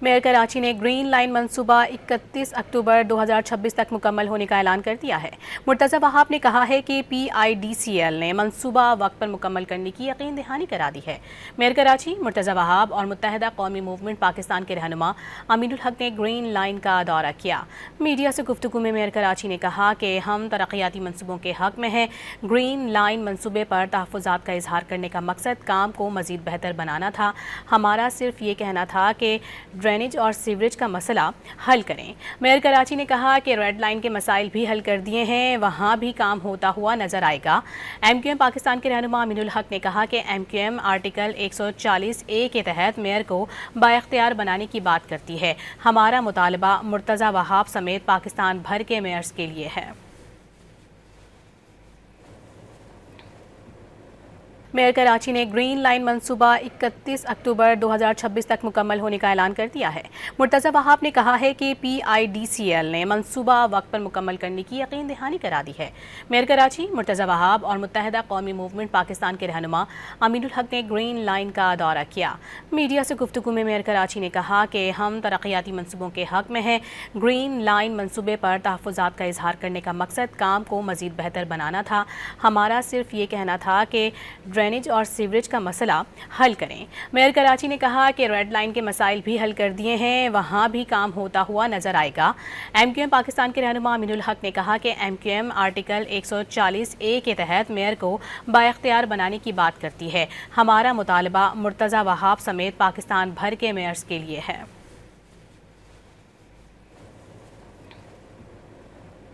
Mayor Karachi نے green line منصوبہ 31 اکتوبر 2026 تک مکمل ہونے کا اعلان کر دیا ہے۔ مرتضی وہاب نے کہا ہے کہ PIDCL نے منصوبہ وقت پر مکمل کرنے کی یقین دہانی کرا دی ہے۔ میئر کراچی مرتضی وہاب اور متحدہ قومی موومنٹ پاکستان کے رہنما امین الحق نے گرین لائن کا دورہ کیا۔ میڈیا سے گفتگو میں میئر کراچی نے کہا کہ ہم ترقیاتی منصوبوں کے حق میں ہیں۔ گرین لائن منصوبے پر تحفظات کا اظہار کرنے کا مقصد کام کو مزید بہتر بنانا تھا۔ ہمارا صرف یہ کہنا تھا کہ ڈرینیج اور سیوریج کا مسئلہ حل کریں۔ میئر کراچی نے کہا کہ ریڈ لائن کے مسائل بھی حل کر دیے ہیں، وہاں بھی کام ہوتا ہوا نظر آئے گا۔ MQM پاکستان کے رہنما امین الحق نے کہا کہ MQM آرٹیکل 140A کے تحت میئر کو بااختیار بنانے کی بات کرتی ہے۔ ہمارا مطالبہ مرتضی وہاب سمیت پاکستان بھر کے میئرز کے لیے ہے۔ میئر کراچی نے گرین لائن منصوبہ 31 اکتوبر 2026 تک مکمل ہونے کا اعلان کر دیا ہے۔ مرتضی وہاب نے کہا ہے کہ PIDCL نے منصوبہ وقت پر مکمل کرنے کی یقین دہانی کرا دی ہے۔ میئر کراچی مرتضی وہاب اور متحدہ قومی موومنٹ پاکستان کے رہنما امین الحق نے گرین لائن کا دورہ کیا۔ میڈیا سے گفتگو میں میئر کراچی نے کہا کہ ہم ترقیاتی منصوبوں کے حق میں ہیں۔ گرین لائن منصوبے پر تحفظات کا اظہار کرنے کا مقصد کام کو مزید بہتر بنانا تھا۔ ہمارا صرف یہ کہنا تھا کہ ڈرینیج اور سیوریج کا مسئلہ حل کریں۔ میئر کراچی نے کہا کہ ریڈ لائن کے مسائل بھی حل کر دیے ہیں، وہاں بھی کام ہوتا ہوا نظر آئے گا۔ MQM پاکستان کے رہنما امین الحق نے کہا کہ MQM آرٹیکل 140A کے تحت میئر کو بااختیار بنانے کی بات کرتی ہے۔ ہمارا مطالبہ مرتضی وہاب سمیت پاکستان بھر کے میئرز کے لیے ہے۔